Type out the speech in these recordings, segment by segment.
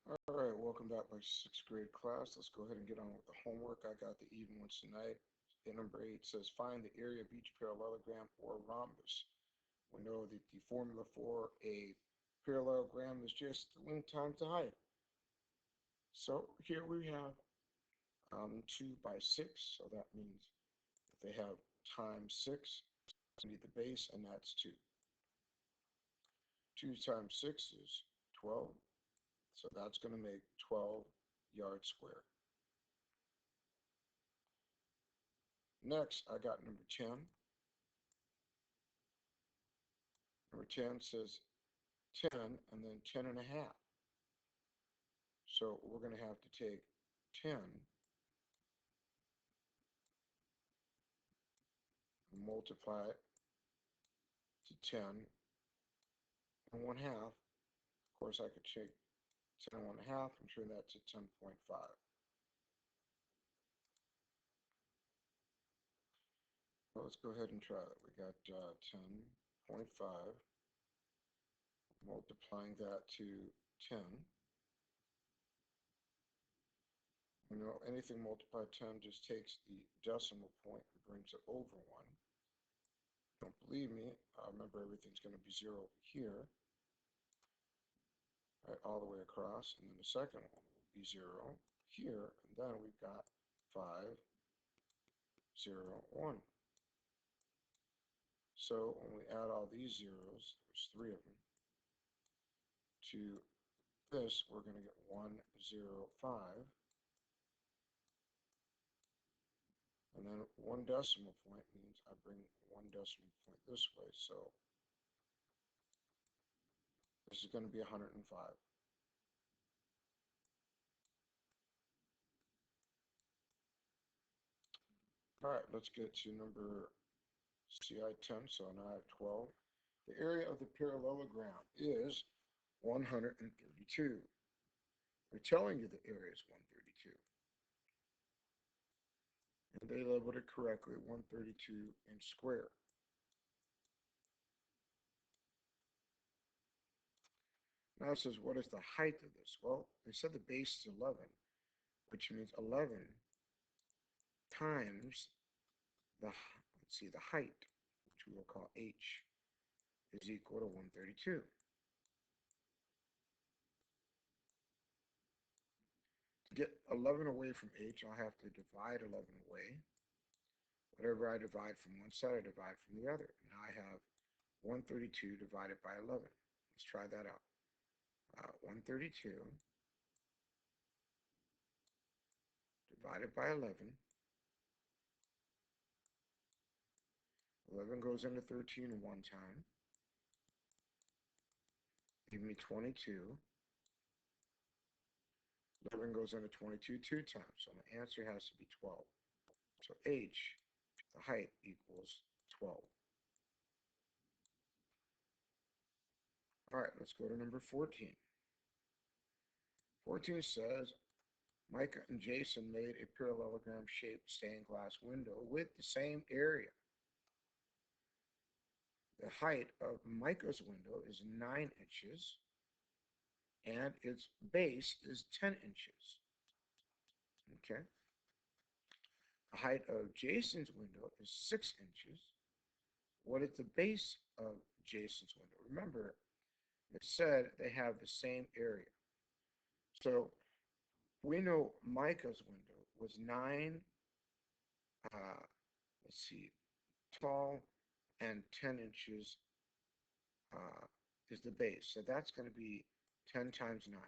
All right, welcome back, my sixth grade class. Let's go ahead and get on with the homework. I got the even ones tonight. Number 8 says find the area of each parallelogram or rhombus. We know that the formula for a parallelogram is just the length times the height. So here we have 2 by 6, so that means if they have times 6, we need the base, and that's 2. 2 times 6 is 12, so that's going to make 12 yards square. Next, I got number 10. Number 10 says 10 and then 10 and a half. So we're going to have to take 10 and multiply it to 10 and 1 half. Of course, I could take 10 and 1 half and turn that to 10.5. Well, let's go ahead and try that. We got 10.5, multiplying that to 10. You know, anything multiplied 10 just takes the decimal point and brings it over 1. Don't believe me, remember everything's going to be 0 here, right, all the way across, and then the second one will be 0 here, and then we've got 5, 0, 1. So when we add all these zeros, there's 3 of them, to this, we're going to get 1, 0, 5. And then 1 decimal point means I bring 1 decimal point this way, so this is going to be 105. All right, let's get to number CI10, so now I have 12. The area of the parallelogram is 132. They're telling you the area is 132. And they labeled it correctly, 132 inch square. Now it says, what is the height of this? Well, they said the base is 11, which means 11 times the height, which we will call h, is equal to 132. To get 11 away from h, I'll have to divide 11 away. Whatever I divide from one side, I divide from the other. Now I have 132 divided by 11. Let's try that out. 132 divided by 11. 11 goes into 13 one time. Give me 22. 11 goes into 22 two times. So my answer has to be 12. So h, the height, equals 12. All right, let's go to number 14. 14 says, Micah and Jason made a parallelogram-shaped stained glass window with the same area. The height of Micah's window is 9 inches, and its base is 10 inches. Okay. The height of Jason's window is 6 inches. What is the base of Jason's window? Remember, it said they have the same area. So we know Micah's window was 9, tall, and 10 inches is the base. So that's going to be 10 times 9.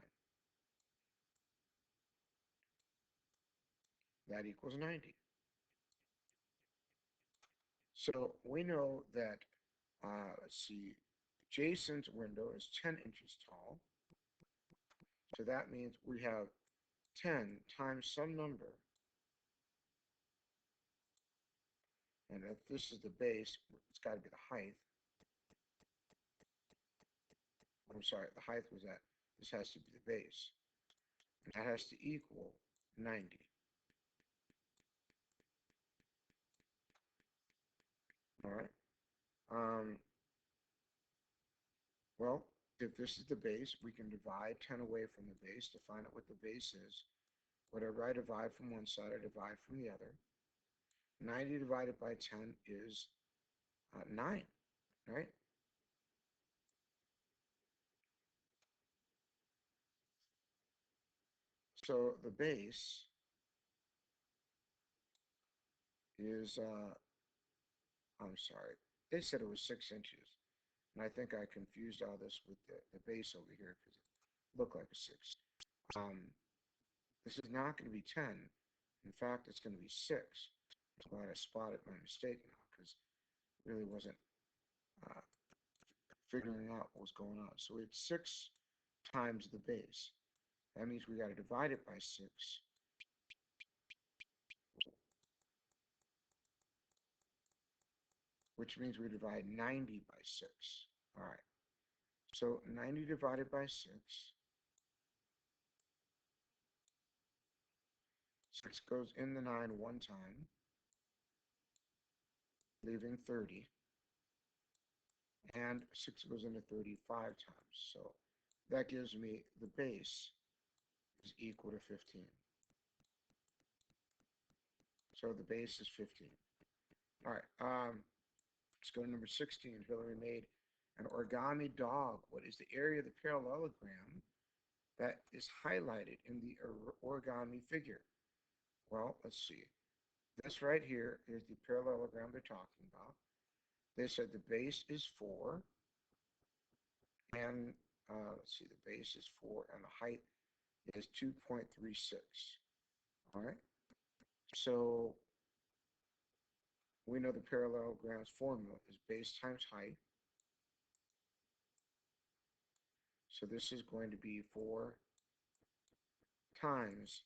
That equals 90. So we know that, Jason's window is 10 inches tall. So that means we have 10 times some number. And if this is the base, it's got to be the height. I'm sorry, the height was that. This has to be the base. And that has to equal 90. All right. Well, If this is the base, we can divide 10 away from the base to find out what the base is. Whatever I divide from one side, I divide from the other. 90 divided by 10 is 9, right? So the base is, I'm sorry, they said it was 6 inches. And I think I confused all this with the base over here because it looked like a 6. This is not going to be 10. In fact, it's going to be 6. I'm glad I spotted my mistake now because it really wasn't uh, figuring out what was going on. So it's 6 times the base. That means we got to divide it by 6. Which means we divide 90 by 6. All right. So 90 divided by 6. 6 goes in the 9 one time, leaving 30. And 6 goes into 35 times. So that gives me the base is equal to 15. So the base is 15. All right. Let's go to number 16. Hillary made an origami dog. What is the area of the parallelogram that is highlighted in the origami figure? Well, let's see. This right here is the parallelogram they're talking about. They said the base is 4, and let's see, the base is 4, and the height is 2.36. All right. So we know the parallelogram's formula is base times height. So this is going to be 4 times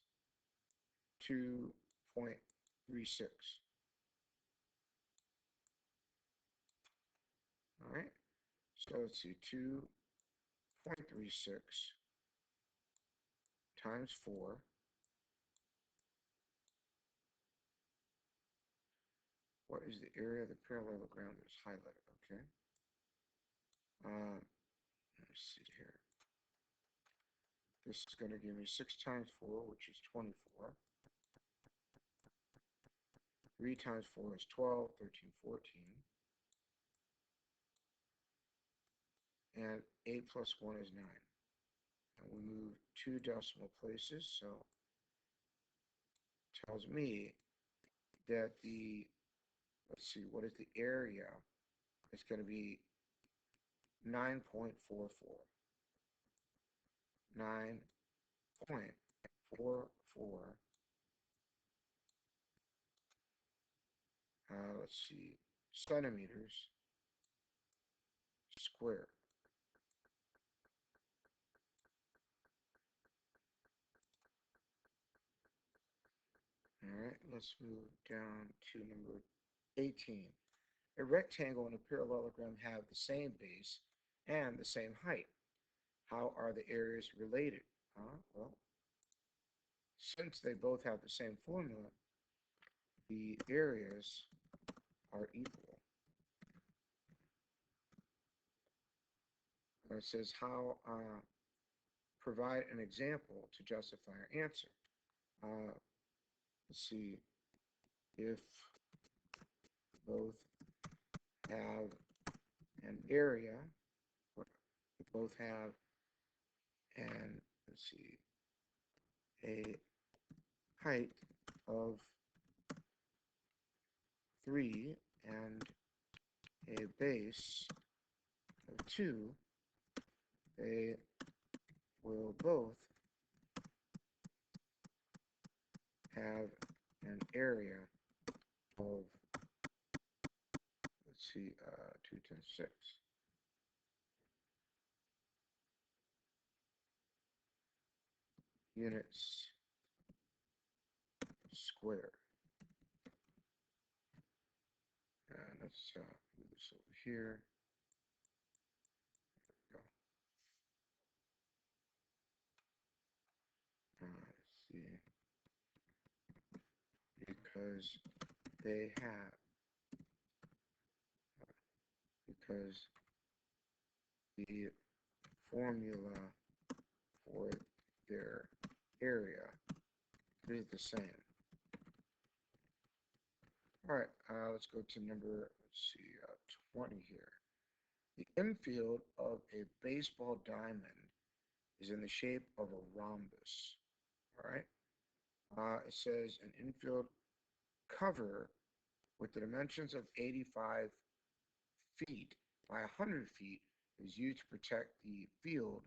2.36. All right. So let's see, 2.36 times 4. What is the area of the parallelogram that's highlighted? Okay. Let's see here. This is going to give me 6 times 4, which is 24. 3 times 4 is 12, 13, 14. And 8 plus 1 is 9. And we move 2 decimal places, so it tells me that the, let's see, what is the area? It's going to be 9.44. 9.44. Let's see, centimeters squared. All right, let's move down to number 18. A rectangle and a parallelogram have the same base and the same height. How are the areas related? Well, since they both have the same formula, the areas are equal. It says how, provide an example to justify our answer. Let's see, if both have an area, both have an, let's see, a height of 3 and a base of 2, they will both have an area of, let's see, 2 times 6. Units squared. And let's move this over here. There we go. Let's see. Because they have, because the formula for their area is the same. All right, let's go to number, let's see, 20 here. The infield of a baseball diamond is in the shape of a rhombus. All right. It says an infield cover with the dimensions of 85 feet by 100 feet is used to protect the field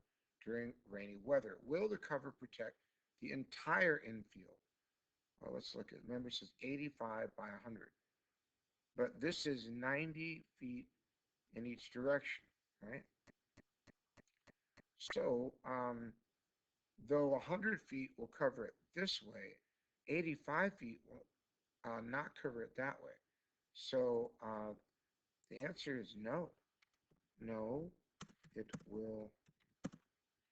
during rainy weather. Will the cover protect the entire infield? Well, let's look at, remember it says 85 by 100. But this is 90 feet in each direction, right? So, though 100 feet will cover it this way, 85 feet will not cover it that way. So the answer is no. No, it will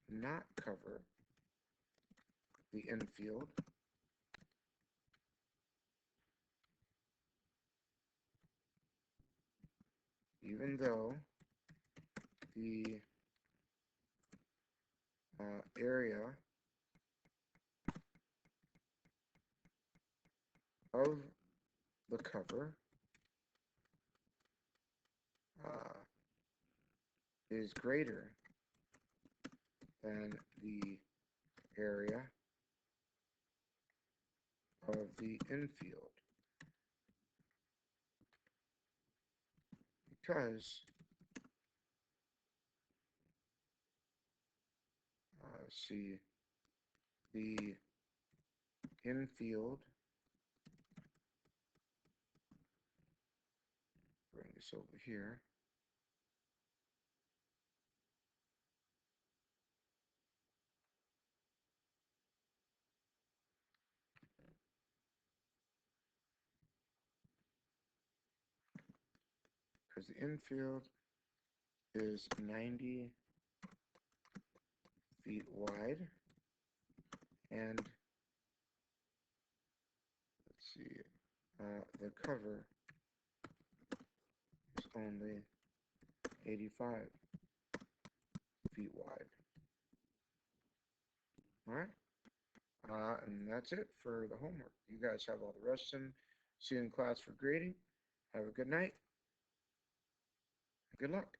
not cover the infield. Even though the area of the cover is greater than the area of the infield, because see, the infield, bring this over here, because the infield is 90 feet wide, and let's see, the cover is only 85 feet wide. All right, and that's it for the homework. You guys have all the rest of them. See you in class for grading. Have a good night. Good luck.